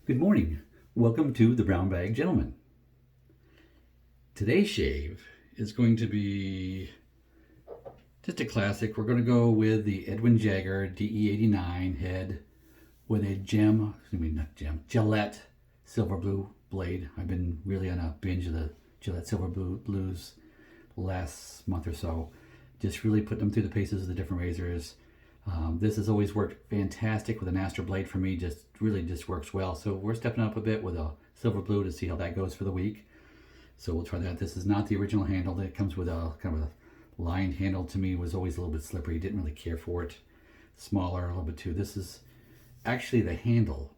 Good morning. Welcome to the Brown Bag Gentleman. Today's shave is going to be just a classic. We're going to go with the Edwin Jagger DE89 head with a Gillette Silver Blue blade. I've been really on a binge of the Gillette Silver Blues last month or so. Just really putting them through the paces of the different razors. This has always worked fantastic with an Astro blade for me. Just works well. So we're stepping up a bit with a Silver Blue to see how that goes for the week. So we'll try that. This is not the original handle. It comes with a kind of a lined handle. To me, was always a little bit slippery. Didn't really care for it. Smaller a little bit too. This is actually the handle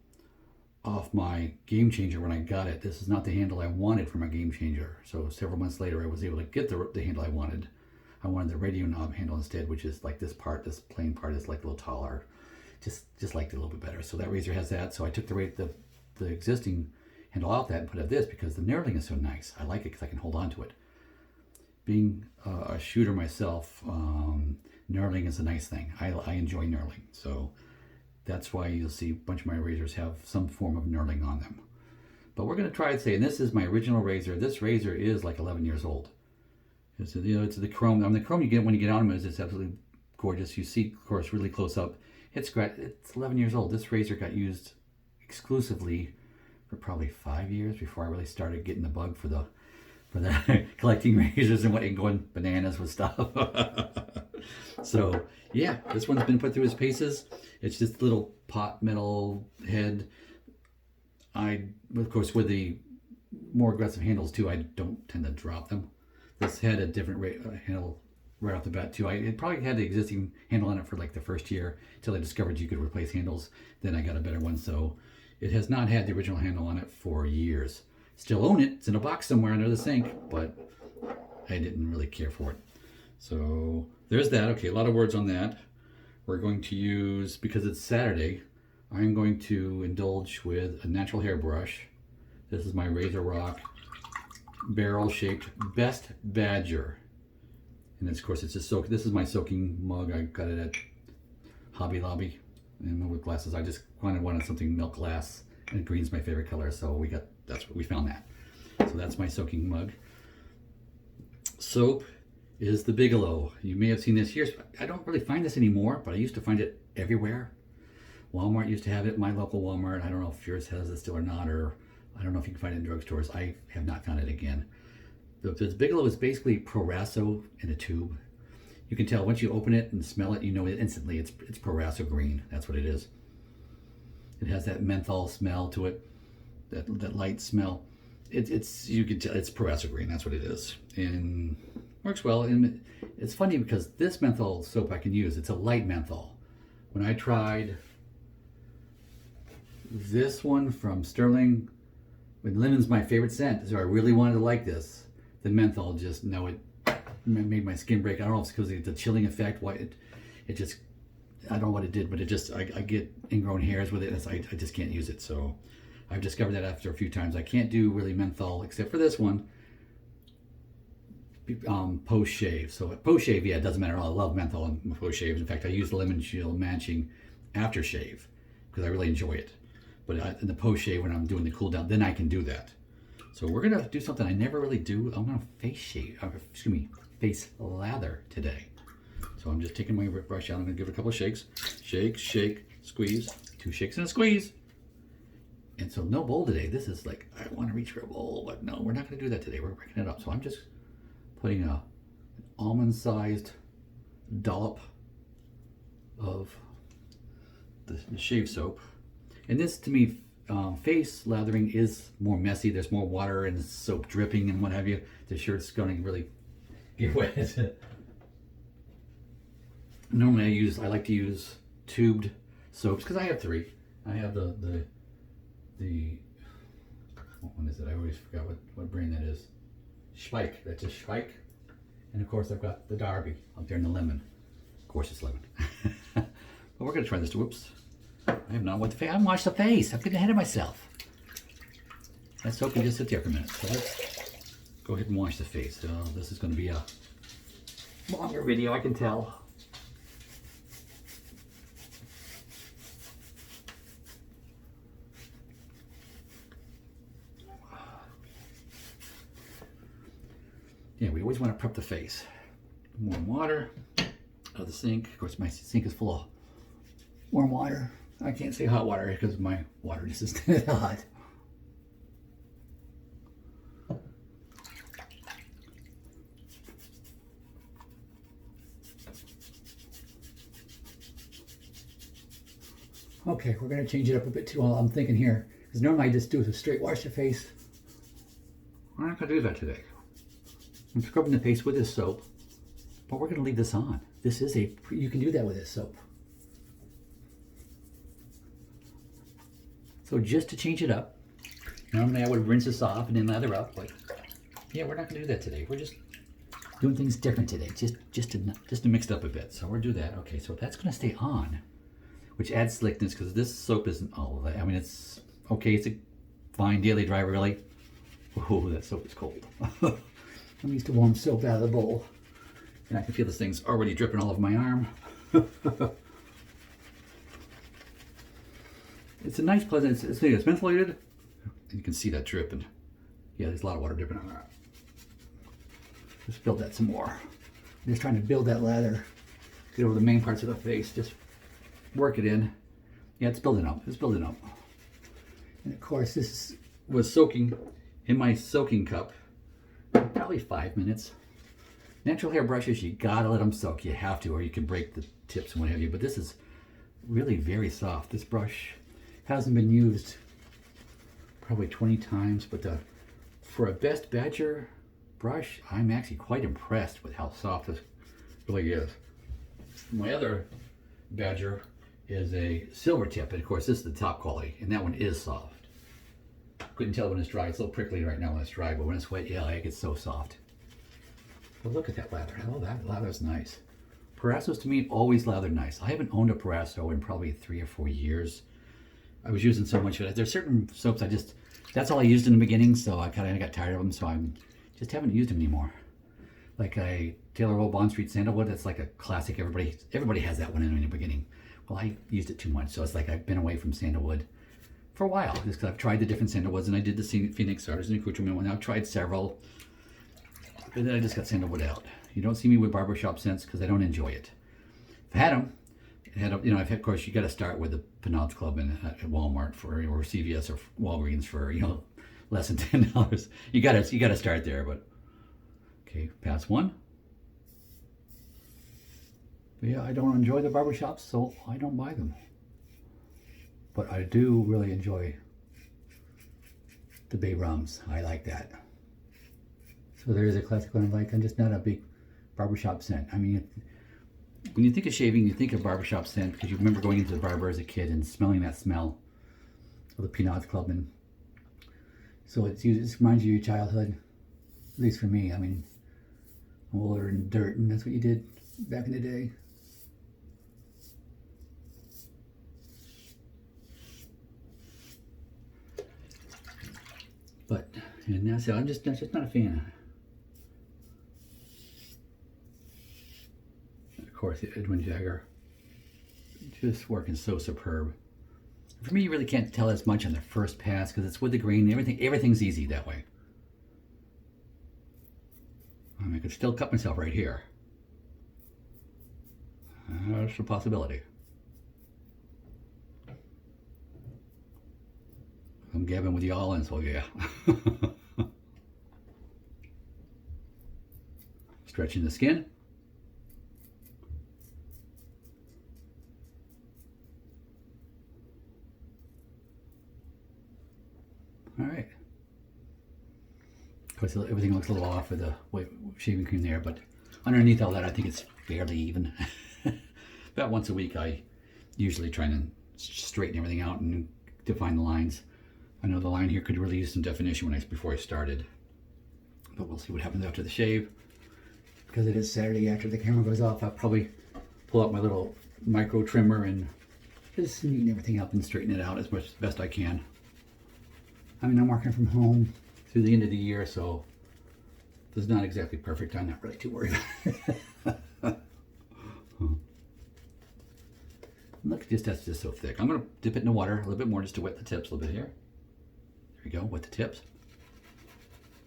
off my Game Changer when I got it. This is not the handle I wanted for my Game Changer. So several months later, I was able to get the handle I wanted. I wanted the radio knob handle instead, which is like this plain part is like a little taller. Just liked it a little bit better. So that razor has that. So I took the existing handle off that and put it this because the knurling is so nice. I like it because I can hold on to it. Being a shooter myself, knurling is a nice thing. I enjoy knurling. So that's why you'll see a bunch of my razors have some form of knurling on them. But we're going to try it today. And this is my original razor. This razor is like 11 years old. It's the chrome. The chrome you get when you get on them is just absolutely gorgeous. You see, of course, really close up. It's 11 years old. This razor got used exclusively for probably 5 years before I really started getting the bug for the collecting razors and going bananas with stuff. So yeah, this one's been put through its paces. It's just a little pot metal head. Of course, with the more aggressive handles too, I don't tend to drop them. This had a different handle right off the bat too. It probably had the existing handle on it for like the first year until I discovered you could replace handles. Then I got a better one. So it has not had the original handle on it for years. Still own it. It's in a box somewhere under the sink, but I didn't really care for it. So there's that. Okay, a lot of words on that. We're going to use, because it's Saturday, I'm going to indulge with a natural hairbrush. This is my Razor Rock barrel-shaped Best Badger. And of course, it's just this is my soaking mug. I got it at Hobby Lobby. And with glasses, I just wanted something milk glass, and green's my favorite color, so we found that. So that's my soaking mug. Soap is the Bigelow. You may have seen this here. I don't really find this anymore, but I used to find it everywhere. Walmart used to have it, my local Walmart. I don't know if yours has it still or not, or I don't know if you can find it in drugstores. I have not found it again. The Bigelow is basically Proraso in a tube. You can tell once you open it and smell it, you know it instantly. It's Proraso green. That's what it is. It has that menthol smell to it, that light smell. You can tell it's Proraso green. That's what it is, and works well. And it's funny because this menthol soap I can use. It's a light menthol. When I tried this one from Sterling, lemon's my favorite scent, so I really wanted to like this. The menthol just, it made my skin break. I don't know if it's because of the chilling effect. I don't know what it did, but I get ingrown hairs with it, and I just can't use it. So I've discovered that after a few times. I can't do really menthol, except for this one, post shave. So post shave, yeah, it doesn't matter at all. I love menthol in post shave. In fact, I use the Lemon Shield matching after shave because I really enjoy it. But in the post shave, when I'm doing the cool down, then I can do that. So we're gonna do something I never really do. I'm gonna face lather today. So I'm just taking my brush out. I'm gonna give it a couple of shakes. Shake, shake, squeeze. 2 shakes and a squeeze. And so no bowl today. This is like, I want to reach for a bowl, but no, we're not gonna do that today. We're breaking it up. So I'm just putting an almond-sized dollop of the shave soap. And this, to me, face lathering is more messy. There's more water and soap dripping and what have you. The shirt's going to really get wet. Normally I like to use tubed soaps because I have 3. I have the what one is it? I always forgot what brand that is. Spike. That's a Spike. And of course I've got the Darby up there in the lemon. Of course it's lemon. But we're going to try this. Whoops. I have not washed the face. I haven't washed the face. I'm getting ahead of myself. That soap can just sit there for a minute. So let's go ahead and wash the face. So this is going to be a longer video, I can tell. Yeah, we always want to prep the face. Warm water out of the sink. Of course, my sink is full of warm water. I can't say hot water because my water just isn't hot. Okay, we're going to change it up a bit too. I'm thinking here, because normally I just do a straight wash your face. I'm not going to do that today. I'm scrubbing the face with this soap, but we're going to leave this on. This is you can do that with this soap. So just to change it up, normally I would rinse this off and then lather up, but yeah, we're not going to do that today. We're just doing things different today, just to mix it up a bit. So we'll do that. Okay, so that's going to stay on, which adds slickness because this soap isn't all of that. I mean, it's okay. It's a fine daily dry, really. Oh, that soap is cold. I'm used to warm soap out of the bowl. And I can feel this thing's already dripping all over my arm. It's a nice, pleasant, it's mentholated. You can see that drip, and yeah, there's a lot of water dripping on that. Just build that some more. I'm just trying to build that lather. Get over the main parts of the face, just work it in. Yeah, it's building up, it's building up. And of course, this was soaking in my soaking cup probably 5 minutes. Natural hair brushes, you gotta let them soak. You have to, or you can break the tips and what have you. But this is really very soft. This brush hasn't been used probably 20 times, but for a Best Badger brush, I'm actually quite impressed with how soft this really is. My other Badger is a silver tip, and of course this is the top quality, and that one is soft. Couldn't tell when it's dry. It's a little prickly right now when it's dry, but when it's wet, yeah, it gets so soft. But look at that lather. Oh, that lather's nice. Parassos to me always lathered nice. I haven't owned a Parasso in probably 3 or 4 years. I was using so much of it. There's certain soaps that's all I used in the beginning, so I kind of got tired of them, so I just haven't used them anymore. Like a Taylor Roll Bond Street Sandalwood, that's like a classic. Everybody has that one in the beginning. Well, I used it too much, so it's like I've been away from sandalwood for a while, just because I've tried the different sandalwoods, and I did the Phoenix Artisan Accoutrement one. I've tried several, and then I just got sandalwood out. You don't see me with barbershop scents because I don't enjoy it. I've had them. Of course, you got to start with the Penobs Club at Walmart or CVS or Walgreens for less than $10. You got to start there. But okay, pass one. But yeah, I don't enjoy the barbershops, so I don't buy them. But I do really enjoy the Bay Rums. I like that. So there is a classic one I like. I'm just not a big barbershop scent. I mean, when you think of shaving, you think of barbershop scent because you remember going into the barber as a kid and smelling that smell of the Penobs Club. And so it reminds you of your childhood, at least for me. I mean, older and dirt, and that's what you did back in the day. But, and that's it. I'm just not a fan. Of course, Edwin Jagger, just working so superb. For me, you really can't tell as much on the first pass because it's with the grain. Everything's easy that way. I mean, I could still cut myself right here. That's a possibility. I'm gabbing with y'all, and so yeah. Stretching the skin. All right. Of course, everything looks a little off with the shaving cream there, but underneath all that, I think it's fairly even. About once a week, I usually try to straighten everything out and define the lines. I know the line here could really use some definition before I started, but we'll see what happens after the shave. Because it is Saturday after the camera goes off, I'll probably pull out my little micro trimmer and just neaten everything up and straighten it out as best I can. I mean, I'm working from home through the end of the year, so it's not exactly perfect. I'm not really too worried about it. Look, that's just so thick. I'm going to dip it in the water a little bit more just to wet the tips a little bit here. There we go, wet the tips.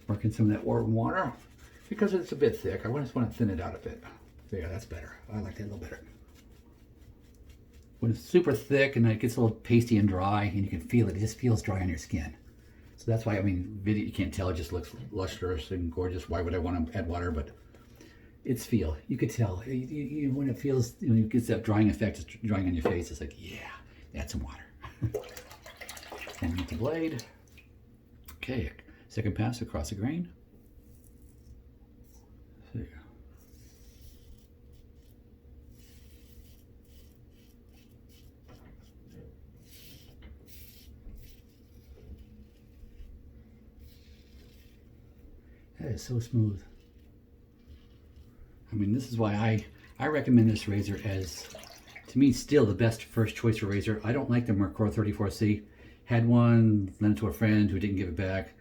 Working some of that warm water. because it's a bit thick. I just want to thin it out a bit. So yeah, that's better. I like that a little better. When it's super thick and it gets a little pasty and dry, and you can feel it, it just feels dry on your skin. So that's why, I mean, video, you can't tell, it just looks lustrous and gorgeous. Why would I want to add water? But it's feel. You could tell. When it feels, when it gets that drying effect, it's drying on your face, it's like, yeah, add some water. And with the blade. Okay, second pass across the grain. There. That is so smooth. I mean, this is why I recommend this razor as, to me, still the best first choice for razor. I don't like the Merkur 34C. Had one, lent it to a friend who didn't give it back.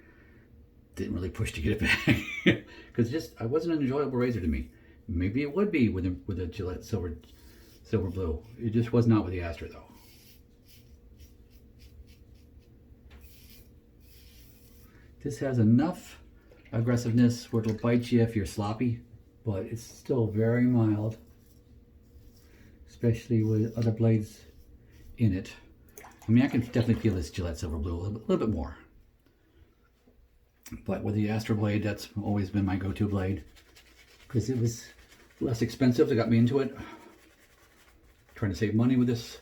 Didn't really push to get it back because it wasn't an enjoyable razor to me. Maybe it would be with a Gillette Silver Blue. It just was not with the Astra though. This has enough aggressiveness where it'll bite you if you're sloppy, but it's still very mild, especially with other blades in it. I mean, I can definitely feel this Gillette Silver Blue a little bit more. But with the Astra blade, that's always been my go-to blade because it was less expensive. That got me into it. Trying to save money with this.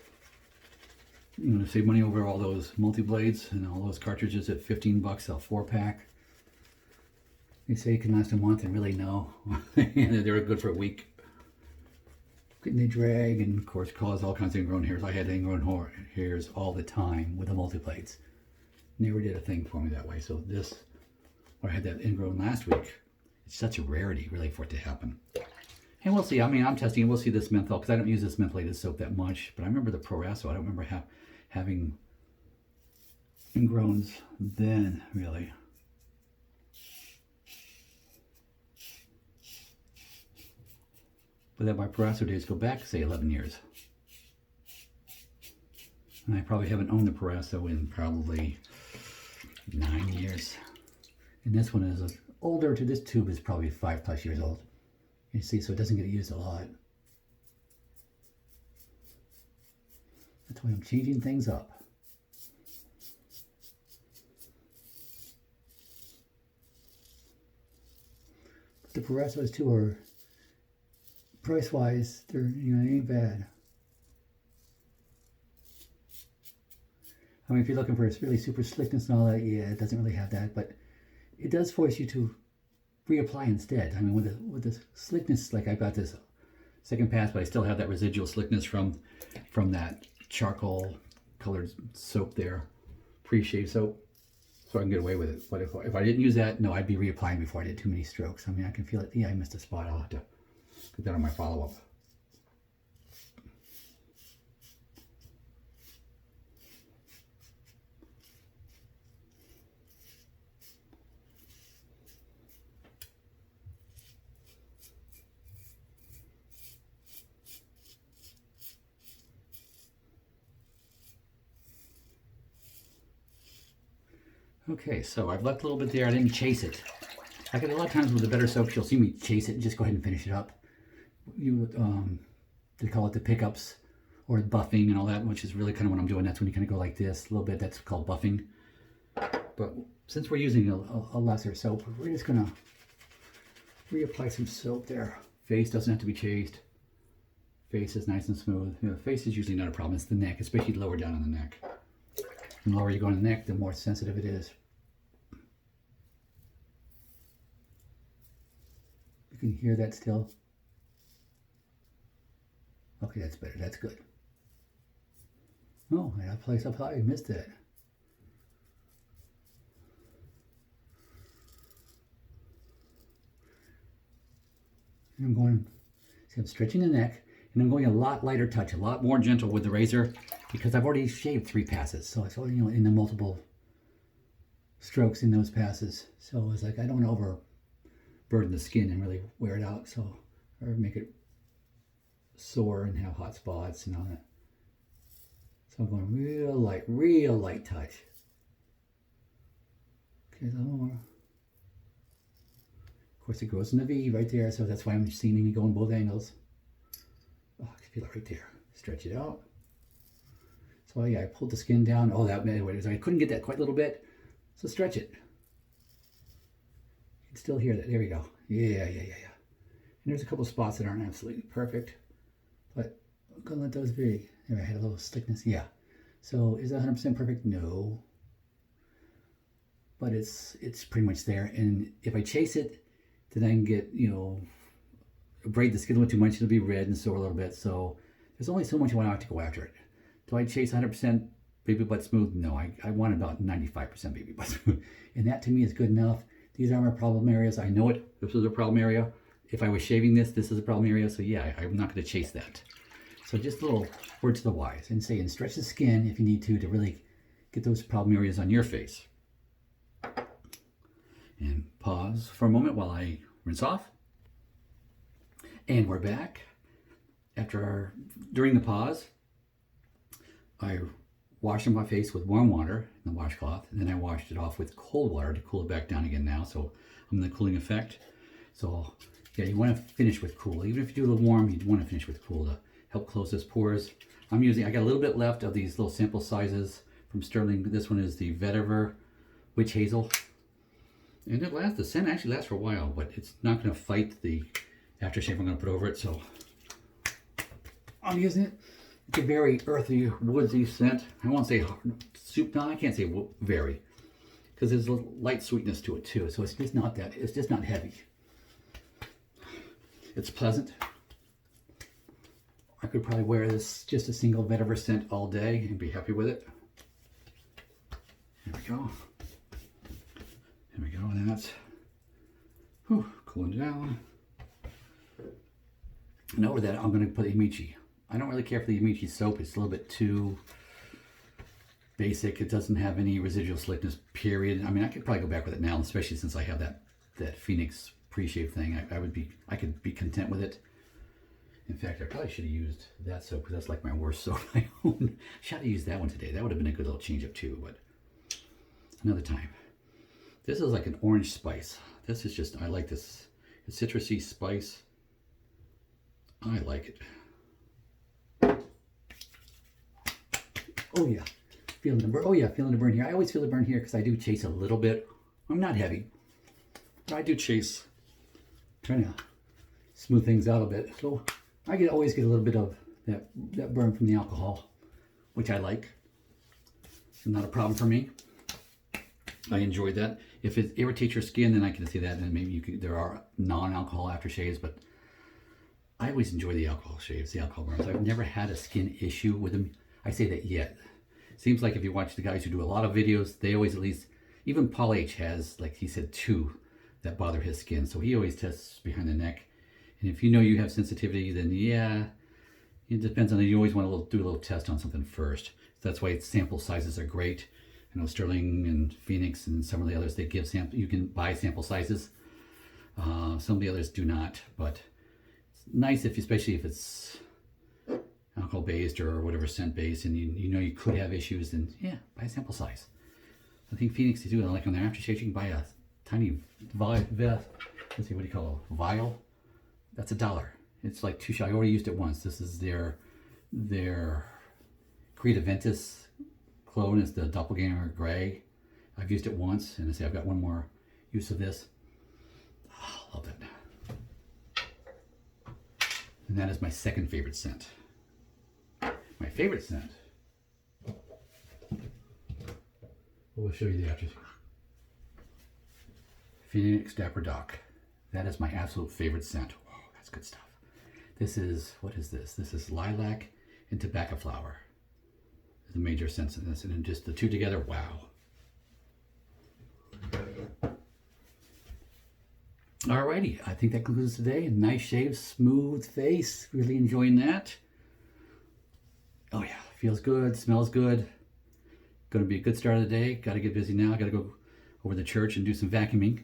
You know, save money over all those multi-blades and all those cartridges at 15 bucks a 4-pack. They say it can last a month, and really no. They're good for a week. And they drag and of course cause all kinds of ingrown hairs. I had ingrown hairs all the time with the multi-blades. Never did a thing for me that way. So this, or I had that ingrown last week. It's such a rarity really for it to happen. And we'll see. I mean, I'm testing it. We'll see this menthol because I don't use this mentholated soap that much. But I remember the Proraso. I don't remember having ingrowns then really. But then my Proraso days go back, say, 11 years. And I probably haven't owned the Proraso in probably 9 years. And this one is older to this tube is probably 5+ years old. You see, so it doesn't get used a lot. That's why I'm changing things up. But the Prorasos too are, price-wise, they're, you know, ain't bad. I mean, if you're looking for really super slickness and all that, yeah, it doesn't really have that, but it does force you to reapply instead. I mean, with the slickness, like I got this second pass, but I still have that residual slickness from that charcoal colored soap there, pre-shave soap, so I can get away with it. But if I didn't use that, no, I'd be reapplying before I did too many strokes. I mean, I can feel it. Yeah, I missed a spot. I'll have to put that on my follow-up. Okay, so I've left a little bit there. I didn't chase it. Like a lot of times with the better soaps, you'll see me chase it and just go ahead and finish it up. They call it the pickups or buffing and all that, which is really kind of what I'm doing. That's when you kind of go like this a little bit. That's called buffing. But since we're using a lesser soap, we're just gonna reapply some soap there. Face doesn't have to be chased. Face is nice and smooth. You know, the face is usually not a problem. It's the neck, especially lower down on the neck. The lower you go on the neck, the more sensitive it is. You can hear that still. Okay, that's better. That's good. Oh, that place up high. I missed it. And I'm going, see, I'm stretching the neck, and I'm going a lot lighter touch, a lot more gentle with the razor, because I've already shaved 3 passes. So it's, you know, in the multiple strokes in those passes. So it's like I don't want to overburden the skin and really wear it out, so, or make it sore and have hot spots and all that. So I'm going real light touch. Okay, a little more. Of course, it grows in the V right there, so that's why I'm seeing me going both angles. Oh, I can feel it right there. Stretch it out. So yeah, I pulled the skin down. Oh, that was I couldn't get that quite a little bit, so stretch it. You can still hear that. There we go. Yeah. And there's a couple spots that aren't absolutely perfect, but I'm gonna let those be. There, I had a little slickness. Yeah. So is it 100% perfect? No. But it's pretty much there. And if I chase it, then I can get, braid the skin a little too much, it'll be red and sore a little bit. So there's only so much I want to go after it. Do I chase 100% baby butt smooth? No, I want about 95% baby butt smooth. And that to me is good enough. These are my problem areas. I know it. This is a problem area. If I was shaving this is a problem area. So yeah, I'm not going to chase that. So just a little word to the wise and say, and stretch the skin if you need to really get those problem areas on your face. And pause for a moment while I rinse off. And we're back. During the pause, I washed my face with warm water in the washcloth, and then I washed it off with cold water to cool it back down again now. So I'm in the cooling effect. So yeah, you want to finish with cool. Even if you do a little warm, you want to finish with cool to help close those pores. I got a little bit left of these little sample sizes from Sterling. This one is the Vetiver Witch Hazel. And the scent actually lasts for a while, but it's not going to fight the aftershave I'm going to put over it. So I'm using it. It's a very earthy, woodsy scent. I won't say soup. No, I can't say very, because there's a light sweetness to it too. So it's just not heavy. It's pleasant. I could probably wear this just a single Vetiver scent all day and be happy with it. There we go. There we go. And that's cooling down. And over that, I'm going to put Amici. I don't really care for the Amici soap. It's a little bit too basic. It doesn't have any residual slickness, period. I mean, I could probably go back with it now, especially since I have that Phoenix pre-shave thing. I could be content with it. In fact, I probably should have used that soap because that's like my worst soap I own. Should have used that one today. That would have been a good little change up too, but another time. This is like an orange spice. This is just, I like this. It's citrusy spice. I like it. Oh yeah, feeling the burn. Oh yeah, feeling the burn here. I always feel the burn here because I do chase a little bit. I'm not heavy, but I do chase. Trying to smooth things out a bit. So I always get a little bit of that burn from the alcohol, which I like. It's not a problem for me. I enjoy that. If it irritates your skin, then I can see that, and maybe there are non-alcohol aftershaves, but I always enjoy the alcohol shaves, the alcohol burns. I've never had a skin issue with them. I say that yet. Seems like if you watch the guys who do a lot of videos, they always at least, even Paul H has, like he said, 2 that bother his skin. So he always tests behind the neck. And if you know you have sensitivity, then yeah, it depends on it. You always want to do a little test on something first. So that's why sample sizes are great. I know Sterling and Phoenix and some of the others, they give you can buy sample sizes. Some of the others do not, but it's nice especially if it's alcohol based or whatever scent based, and you know you could have issues, then yeah, buy a sample size. I think Phoenix they do it like on their aftershave. You can buy a tiny vial. Let's see, what do you call it? Vial. That's $1. It's like 2 shots. I already used it once. This is their Creed Aventus clone. It's the Doppelganger Gray. I've used it once, and I say I've got one more use of this. Oh, love it. And that is my second favorite scent. My favorite scent. We'll show you the after. Phoenix Dapper Doc. That is my absolute favorite scent. Whoa, that's good stuff. This is, what is this? This is lilac and tobacco flower. There's a major sense in this, and then just the two together, wow. Alrighty, I think that concludes today. A nice shave, smooth face. Really enjoying that. Oh yeah, feels good, smells good. Going to be a good start of the day. Got to get busy now. Got to go over to the church and do some vacuuming.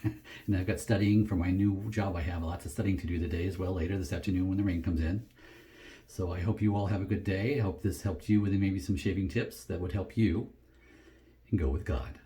And I've got studying for my new job. I have lots of studying to do today as well later this afternoon when the rain comes in. So I hope you all have a good day. I hope this helped you with maybe some shaving tips that would help you, and go with God.